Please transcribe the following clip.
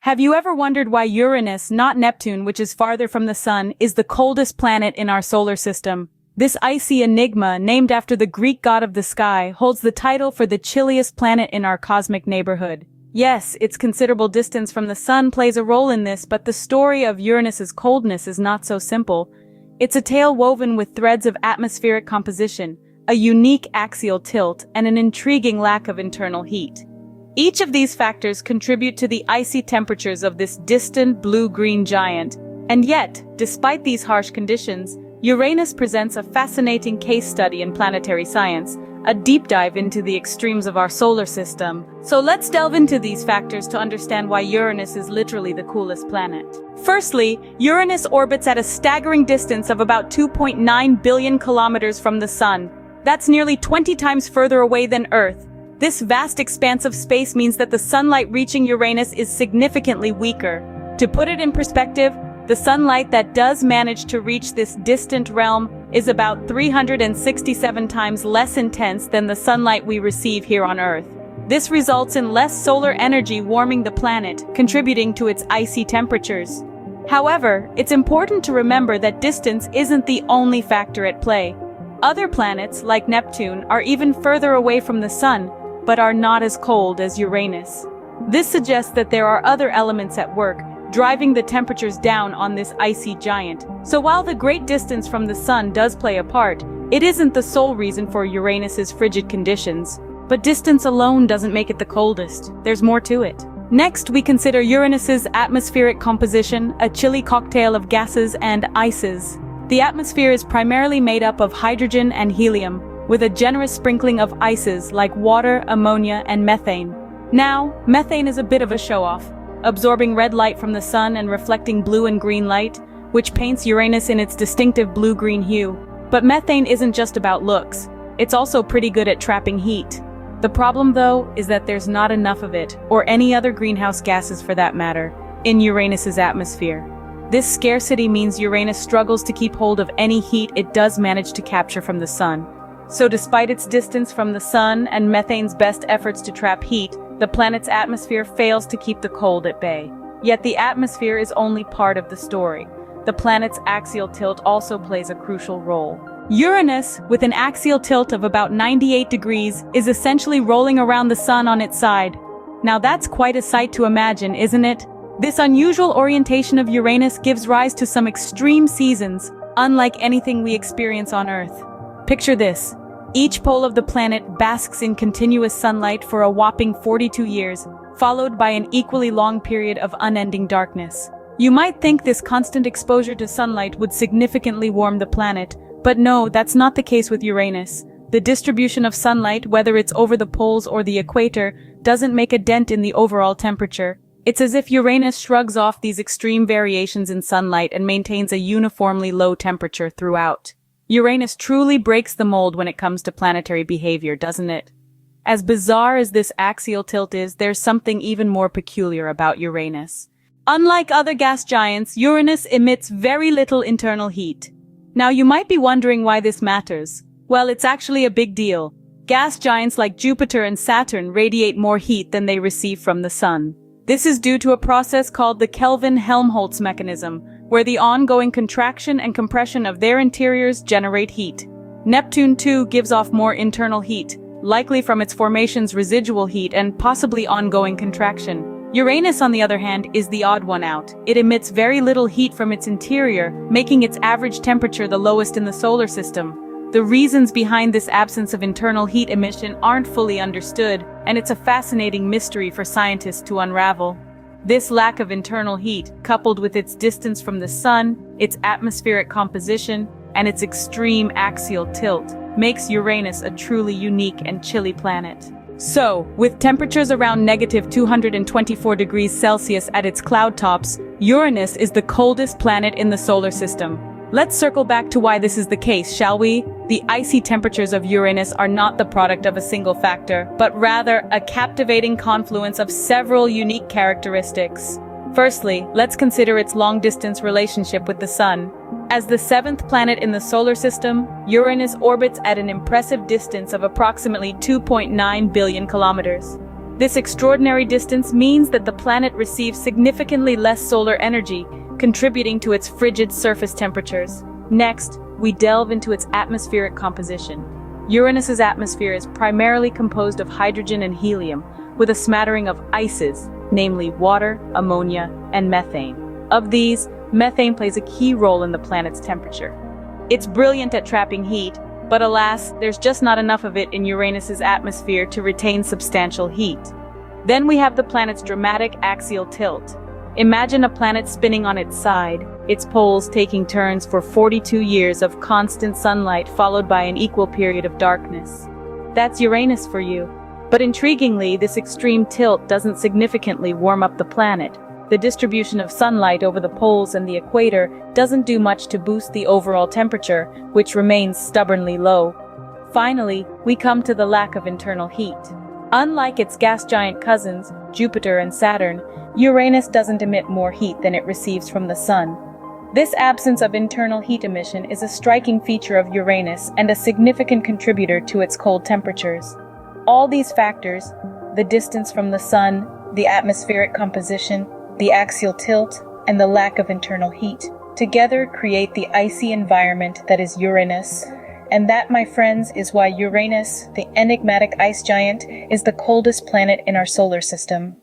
Have you ever wondered why Uranus, not Neptune, which is farther from the Sun, is the coldest planet in our solar system? This icy enigma, named after the Greek god of the sky, holds the title for the chilliest planet in our cosmic neighborhood. Yes, its considerable distance from the Sun plays a role in this, but the story of Uranus's coldness is not so simple. It's a tale woven with threads of atmospheric composition, a unique axial tilt, and an intriguing lack of internal heat. Each of these factors contribute to the icy temperatures of this distant blue-green giant. And yet, despite these harsh conditions, Uranus presents a fascinating case study in planetary science, a deep dive into the extremes of our solar system. So let's delve into these factors to understand why Uranus is literally the coolest planet. Firstly, Uranus orbits at a staggering distance of about 2.9 billion kilometers from the Sun. That's nearly 20 times further away than Earth. This vast expanse of space means that the sunlight reaching Uranus is significantly weaker. To put it in perspective, the sunlight that does manage to reach this distant realm is about 367 times less intense than the sunlight we receive here on Earth. This results in less solar energy warming the planet, contributing to its icy temperatures. However, it's important to remember that distance isn't the only factor at play. Other planets, like Neptune, are even further away from the Sun, but are not as cold as Uranus. This suggests that there are other elements at work, driving the temperatures down on this icy giant. So while the great distance from the Sun does play a part, it isn't the sole reason for Uranus's frigid conditions. But distance alone doesn't make it the coldest. There's more to it. Next, we consider Uranus's atmospheric composition, a chilly cocktail of gases and ices. The atmosphere is primarily made up of hydrogen and helium, with a generous sprinkling of ices like water, ammonia, and methane. Now, methane is a bit of a show-off, absorbing red light from the Sun and reflecting blue and green light, which paints Uranus in its distinctive blue-green hue. But methane isn't just about looks. It's also pretty good at trapping heat. The problem, though, is that there's not enough of it, or any other greenhouse gases for that matter, in Uranus's atmosphere. This scarcity means Uranus struggles to keep hold of any heat it does manage to capture from the Sun. So despite its distance from the Sun and methane's best efforts to trap heat, the planet's atmosphere fails to keep the cold at bay. Yet the atmosphere is only part of the story. The planet's axial tilt also plays a crucial role. Uranus, with an axial tilt of about 98 degrees, is essentially rolling around the Sun on its side. Now that's quite a sight to imagine, isn't it? This unusual orientation of Uranus gives rise to some extreme seasons, unlike anything we experience on Earth. Picture this. Each pole of the planet basks in continuous sunlight for a whopping 42 years, followed by an equally long period of unending darkness. You might think this constant exposure to sunlight would significantly warm the planet, but no, that's not the case with Uranus. The distribution of sunlight, whether it's over the poles or the equator, doesn't make a dent in the overall temperature. It's as if Uranus shrugs off these extreme variations in sunlight and maintains a uniformly low temperature throughout. Uranus truly breaks the mold when it comes to planetary behavior, doesn't it? As bizarre as this axial tilt is, there's something even more peculiar about Uranus. Unlike other gas giants, Uranus emits very little internal heat. Now you might be wondering why this matters. Well, it's actually a big deal. Gas giants like Jupiter and Saturn radiate more heat than they receive from the Sun. This is due to a process called the Kelvin-Helmholtz mechanism, where the ongoing contraction and compression of their interiors generate heat. Neptune, too, gives off more internal heat, likely from its formation's residual heat and possibly ongoing contraction. Uranus, on the other hand, is the odd one out. It emits very little heat from its interior, making its average temperature the lowest in the solar system. The reasons behind this absence of internal heat emission aren't fully understood, and it's a fascinating mystery for scientists to unravel. This lack of internal heat, coupled with its distance from the Sun, its atmospheric composition, and its extreme axial tilt, makes Uranus a truly unique and chilly planet. So, with temperatures around -224 degrees Celsius at its cloud tops, Uranus is the coldest planet in the solar system. Let's circle back to why this is the case, shall we? The icy temperatures of Uranus are not the product of a single factor, but rather a captivating confluence of several unique characteristics. Firstly, let's consider its long-distance relationship with the Sun. As the seventh planet in the solar system, Uranus orbits at an impressive distance of approximately 2.9 billion kilometers. This extraordinary distance means that the planet receives significantly less solar energy, contributing to its frigid surface temperatures. Next, we delve into its atmospheric composition. Uranus's atmosphere is primarily composed of hydrogen and helium, with a smattering of ices, namely water, ammonia, and methane. Of these, methane plays a key role in the planet's temperature. It's brilliant at trapping heat, but alas, there's just not enough of it in Uranus's atmosphere to retain substantial heat. Then we have the planet's dramatic axial tilt. Imagine a planet spinning on its side, its poles taking turns for 42 years of constant sunlight followed by an equal period of darkness. That's Uranus for you. But intriguingly, this extreme tilt doesn't significantly warm up the planet. The distribution of sunlight over the poles and the equator doesn't do much to boost the overall temperature, which remains stubbornly low. Finally, we come to the lack of internal heat. Unlike its gas giant cousins, Jupiter and Saturn, Uranus doesn't emit more heat than it receives from the sun. This absence of internal heat emission is a striking feature of Uranus and a significant contributor to its cold temperatures. All these factors, the distance from the sun, the atmospheric composition, the axial tilt, and the lack of internal heat, together create the icy environment that is Uranus. And that, my friends, is why Uranus, the enigmatic ice giant, is the coldest planet in our solar system.